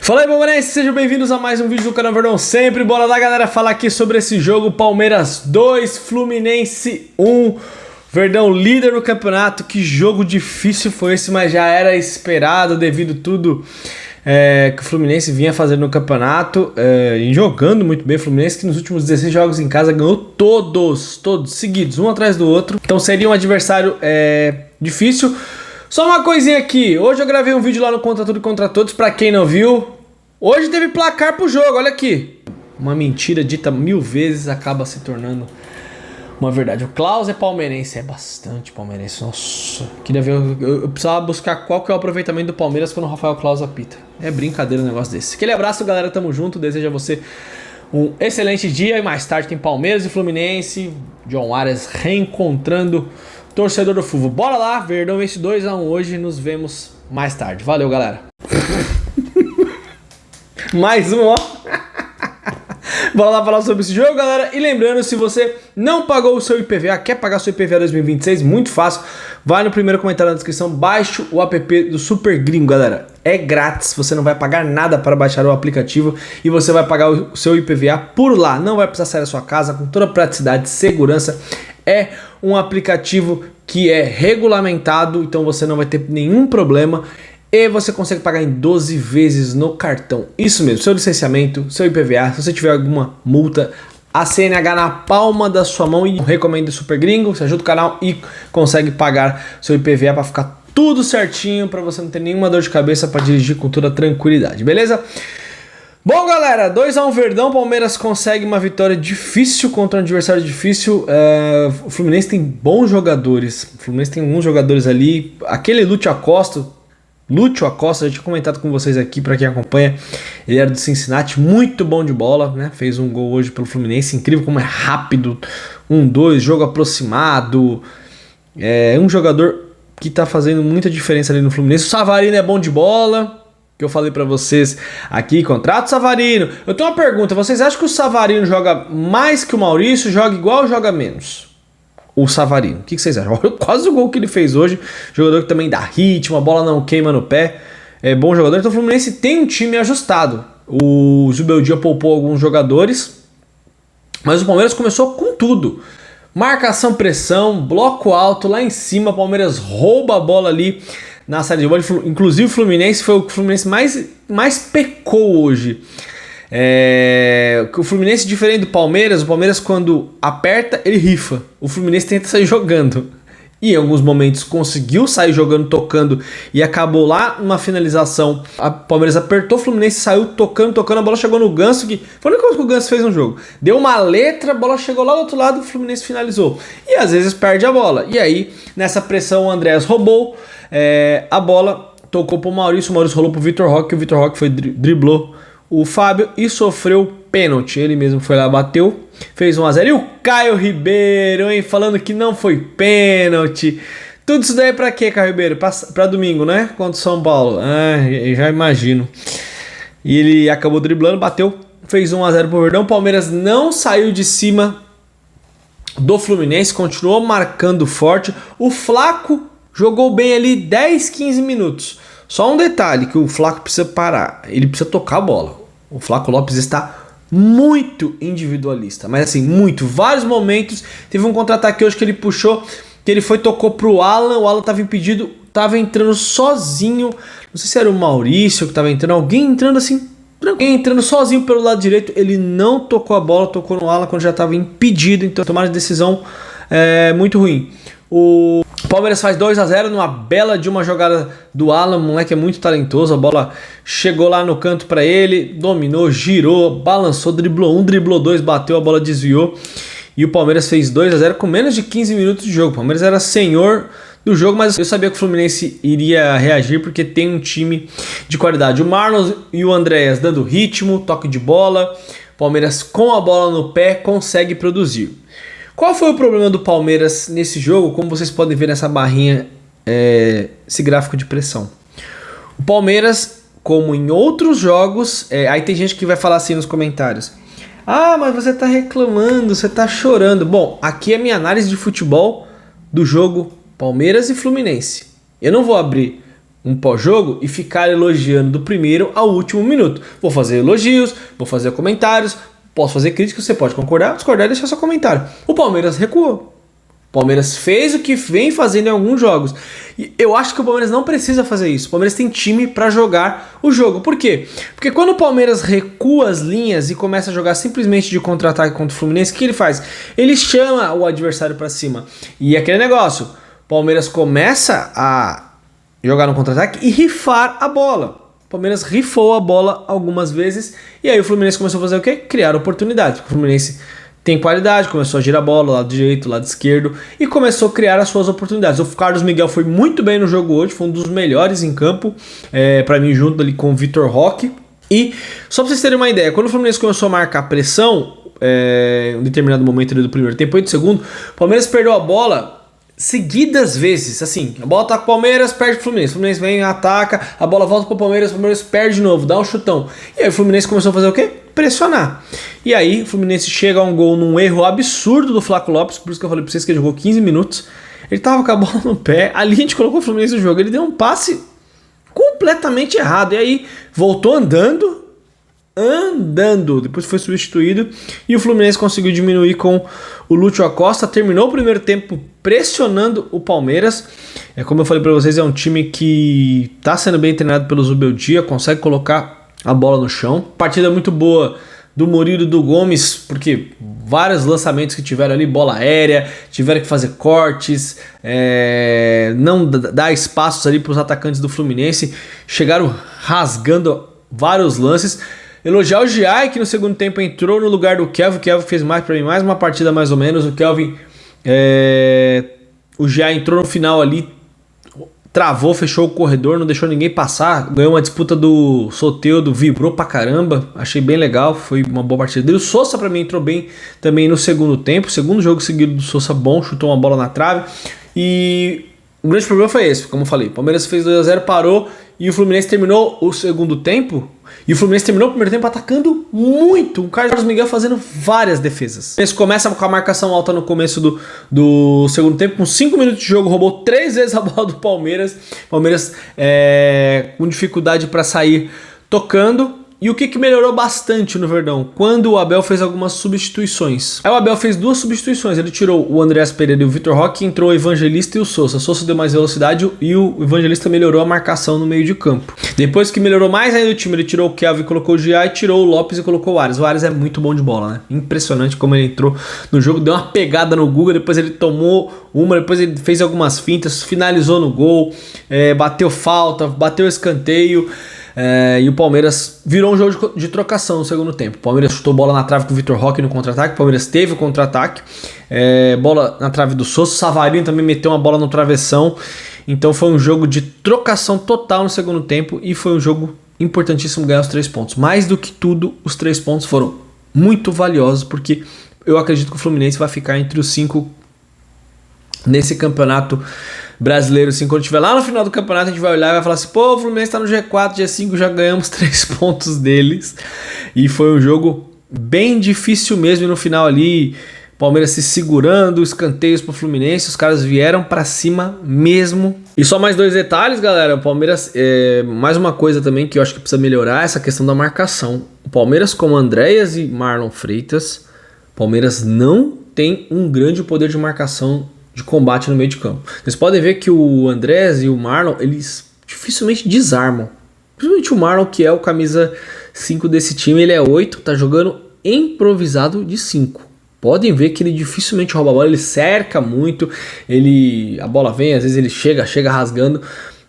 Fala aí, palmeirenses, sejam bem-vindos a mais um vídeo do canal Verdão Sempre. Bora lá, galera, falar aqui sobre esse jogo. Palmeiras 2, Fluminense 1. Verdão líder no campeonato. Que jogo difícil foi esse, mas já era esperado devido tudo que o Fluminense vinha fazendo no campeonato e jogando muito bem. O Fluminense que nos últimos 16 jogos em casa ganhou todos seguidos, um atrás do outro. Então seria um adversário difícil. Só uma coisinha aqui, hoje eu gravei um vídeo lá no Contra Tudo e Contra Todos, pra quem não viu. Hoje teve placar pro jogo, olha aqui. Uma mentira dita 1000 vezes acaba se tornando uma verdade. O Klaus é palmeirense, é bastante palmeirense, nossa. Queria ver, eu precisava buscar qual que é o aproveitamento do Palmeiras quando o Rafael Klaus apita. É brincadeira um negócio desse. Aquele abraço, galera, tamo junto, desejo a você um excelente dia. E mais tarde tem Palmeiras e Fluminense, John Arias reencontrando torcedor do Fuvo. Bora lá, Verdão vence 2-1 hoje, nos vemos mais tarde. Valeu, galera. Mais um, ó. Bora lá falar sobre esse jogo, galera. E lembrando, se você não pagou o seu IPVA, quer pagar seu IPVA 2026, muito fácil. Vai no primeiro comentário na descrição, baixe o app do Super Gringo, galera. É grátis, você não vai pagar nada para baixar o aplicativo e você vai pagar o seu IPVA por lá. Não vai precisar sair da sua casa, com toda a praticidade, segurança. É um aplicativo que é regulamentado, então você não vai ter nenhum problema e você consegue pagar em 12 vezes no cartão. Isso mesmo, seu licenciamento, seu IPVA, se você tiver alguma multa, a CNH na palma da sua mão. E recomendo o Super Gringo, você ajuda o canal e consegue pagar seu IPVA para ficar tudo certinho, para você não ter nenhuma dor de cabeça, para dirigir com toda tranquilidade, beleza? Bom, galera, 2-1 Verdão, Palmeiras consegue uma vitória difícil contra um adversário difícil. O Fluminense tem bons jogadores, o Fluminense tem alguns jogadores ali. Aquele Lúcio Acosta, já tinha comentado com vocês aqui, para quem acompanha, ele era do Cincinnati, muito bom de bola, né? Fez um gol hoje pelo Fluminense, incrível como é rápido, 1-2, jogo aproximado, é um jogador que tá fazendo muita diferença ali no Fluminense. O Savarino é bom de bola, que eu falei pra vocês aqui, contrato o Savarino. Eu tenho uma pergunta, vocês acham que o Savarino joga mais que o Maurício, joga igual ou joga menos? O Savarino, o que vocês acham? Olha quase o gol que ele fez hoje, jogador que também dá ritmo, a bola não queima no pé, é bom jogador. Então o Fluminense tem um time ajustado. O Zubeldia poupou alguns jogadores, mas o Palmeiras começou com tudo. Marcação, pressão, bloco alto, lá em cima, o Palmeiras rouba a bola ali na saída de bola. Inclusive o Fluminense foi o que o Fluminense mais pecou hoje. O Fluminense, diferente do Palmeiras, o Palmeiras quando aperta, ele rifa. O Fluminense tenta sair jogando. E em alguns momentos conseguiu sair jogando, tocando, e acabou lá numa finalização. A Palmeiras apertou, o Fluminense saiu tocando, a bola chegou no Ganso, que foi a única coisa que o Ganso fez no jogo. Deu uma letra, a bola chegou lá do outro lado, o Fluminense finalizou. E às vezes perde a bola. E aí, nessa pressão, o Andréas roubou a bola, tocou pro Maurício, o Maurício rolou pro Vitor Roque, o Vitor Roque driblou o Fábio e sofreu pênalti. Ele mesmo foi lá, bateu, fez 1-0. E o Caio Ribeiro, hein, falando que não foi pênalti. Tudo isso daí pra quê, Caio Ribeiro? Pra domingo, né? Contra o São Paulo. Já imagino. E ele acabou driblando, bateu, fez 1-0 pro Verdão. O Palmeiras não saiu de cima do Fluminense, continuou marcando forte. O Flaco jogou bem ali 10, 15 minutos. Só um detalhe que o Flaco precisa parar, ele precisa tocar a bola. O Flaco Lopes está muito individualista, mas assim, muito. Vários momentos, teve um contra-ataque hoje que ele puxou, que ele tocou pro Alan, o Alan estava impedido, estava entrando sozinho, não sei se era o Maurício que estava entrando, alguém entrando assim, entrando sozinho pelo lado direito, ele não tocou a bola, tocou no Alan quando já estava impedido, então tomaram decisão muito ruim. O Palmeiras faz 2-0 numa bela de uma jogada do Alan, o moleque é muito talentoso, a bola chegou lá no canto para ele, dominou, girou, balançou, driblou 1, driblou 2, bateu, a bola desviou e o Palmeiras fez 2-0 com menos de 15 minutos de jogo. O Palmeiras era senhor do jogo, mas eu sabia que o Fluminense iria reagir porque tem um time de qualidade. O Marlon e o Andréas dando ritmo, toque de bola, o Palmeiras com a bola no pé consegue produzir. Qual foi o problema do Palmeiras nesse jogo? Como vocês podem ver nessa barrinha, esse gráfico de pressão. O Palmeiras, como em outros jogos, aí tem gente que vai falar assim nos comentários: ah, mas você tá reclamando, você tá chorando. Bom, aqui é a minha análise de futebol do jogo Palmeiras e Fluminense. Eu não vou abrir um pós-jogo e ficar elogiando do primeiro ao último minuto. Vou fazer elogios, vou fazer comentários, posso fazer críticas, você pode concordar, discordar e deixar seu comentário. O Palmeiras recuou. O Palmeiras fez o que vem fazendo em alguns jogos. E eu acho que o Palmeiras não precisa fazer isso. O Palmeiras tem time para jogar o jogo. Por quê? Porque quando o Palmeiras recua as linhas e começa a jogar simplesmente de contra-ataque contra o Fluminense, o que ele faz? Ele chama o adversário para cima. E aquele negócio, o Palmeiras começa a jogar no contra-ataque e rifar a bola. O Palmeiras rifou a bola algumas vezes e aí o Fluminense começou a fazer o quê? Criar oportunidades. O Fluminense tem qualidade, começou a girar a bola, lado direito, lado esquerdo, e começou a criar as suas oportunidades. O Carlos Miguel foi muito bem no jogo hoje, foi um dos melhores em campo, para mim, junto ali com o Vitor Roque. E, só pra vocês terem uma ideia, quando o Fluminense começou a marcar pressão, em um determinado momento ali do primeiro tempo e do segundo, o Palmeiras perdeu a bola seguidas vezes, assim, a bola tá com o Palmeiras, perde pro Fluminense, o Fluminense vem, ataca, a bola volta pro Palmeiras, o Palmeiras perde de novo, dá um chutão. E aí o Fluminense começou a fazer o quê? Pressionar. E aí o Fluminense chega a um gol num erro absurdo do Flaco Lopes, por isso que eu falei pra vocês que ele jogou 15 minutos, ele tava com a bola no pé, ali a gente colocou o Fluminense no jogo, ele deu um passe completamente errado, e aí voltou andando, depois foi substituído e o Fluminense conseguiu diminuir com o Lúcio Acosta, terminou o primeiro tempo pressionando o Palmeiras. Como eu falei para vocês, é um time que está sendo bem treinado pelo Zubeldia, consegue colocar a bola no chão. Partida muito boa do Murilo e do Gomes, porque vários lançamentos que tiveram ali, bola aérea, tiveram que fazer cortes, não dar espaços ali para os atacantes do Fluminense, chegaram rasgando vários lances. Elogiar o Giai, que no segundo tempo entrou no lugar do Kelvin. O Kelvin fez mais para mim, mais uma partida mais ou menos. O Kelvin, o Giai entrou no final ali, travou, fechou o corredor, não deixou ninguém passar. Ganhou uma disputa do Soteldo, vibrou pra caramba. Achei bem legal, foi uma boa partida dele. O Sousa para mim entrou bem também no segundo tempo. Segundo jogo seguido do Sousa bom, chutou uma bola na trave. E o grande problema foi esse, como eu falei. O Palmeiras fez 2-0, parou e o Fluminense terminou o segundo tempo. E o Fluminense terminou o primeiro tempo atacando muito. O Carlos Miguel fazendo várias defesas. O Fluminense começa com a marcação alta no começo do segundo tempo. Com 5 minutos de jogo, roubou 3 vezes a bola do Palmeiras. Palmeiras com dificuldade para sair tocando. E o que melhorou bastante no Verdão? Quando o Abel fez algumas substituições. Aí o Abel fez 2 substituições. Ele tirou o Andreas Pereira e o Vitor Roque, entrou o Evangelista e o Sousa. O Sousa deu mais velocidade e o Evangelista melhorou a marcação no meio de campo. Depois que melhorou mais ainda o time, ele tirou o Kelvin e colocou o Giai, tirou o Lopes e colocou o Ares. O Ares é muito bom de bola, né? Impressionante como ele entrou no jogo, deu uma pegada no Guga, depois ele tomou uma, depois ele fez algumas fintas, finalizou no gol, bateu falta, bateu escanteio. E o Palmeiras virou um jogo de trocação no segundo tempo. O Palmeiras chutou bola na trave com o Vitor Roque no contra-ataque. O Palmeiras teve o contra-ataque. Bola na trave do Sousa. O Savarino também meteu uma bola no travessão. Então foi um jogo de trocação total no segundo tempo. E foi um jogo importantíssimo ganhar os 3 pontos. Mais do que tudo, os 3 pontos foram muito valiosos. Porque eu acredito que o Fluminense vai ficar entre os 5 nesse campeonato brasileiro, assim, quando estiver lá no final do campeonato, a gente vai olhar e vai falar assim, pô, o Fluminense tá no G4, G5, já ganhamos 3 pontos deles, e foi um jogo bem difícil mesmo, e no final ali, Palmeiras se segurando, escanteios pro Fluminense, os caras vieram pra cima mesmo. E só mais 2 detalhes, galera, o Palmeiras, mais uma coisa também que eu acho que precisa melhorar, essa questão da marcação. O Palmeiras com Andréas e Marlon Freitas, o Palmeiras não tem um grande poder de marcação de combate no meio de campo. Vocês podem ver que o Andrés e o Marlon, eles dificilmente desarmam. Principalmente o Marlon, que é o camisa 5 desse time, ele é 8, tá jogando improvisado de 5. Podem ver que ele dificilmente rouba a bola, ele cerca muito, a bola vem, às vezes ele chega rasgando,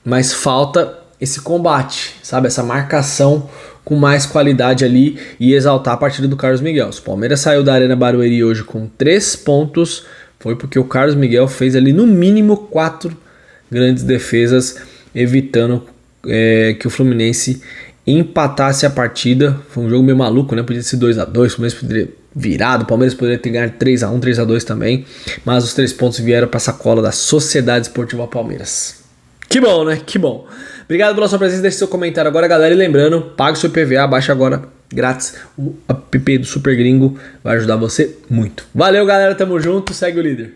mas falta esse combate, sabe? Essa marcação com mais qualidade ali e exaltar a partida do Carlos Miguel. O Palmeiras saiu da Arena Barueri hoje com 3 pontos, foi porque o Carlos Miguel fez ali no mínimo 4 grandes defesas, evitando que o Fluminense empatasse a partida. Foi um jogo meio maluco, né? Podia ser 2-2, o Fluminense poderia virado, o Palmeiras poderia ter ganhado 3-1, 3-2 também, mas os 3 pontos vieram para a sacola da Sociedade Esportiva Palmeiras. Que bom, né? Que bom. Obrigado pela sua presença, deixe seu comentário agora, galera, e lembrando, pague o seu IPVA, baixa agora grátis o app do Super Gringo, vai ajudar você muito. Valeu, galera, tamo junto, segue o líder.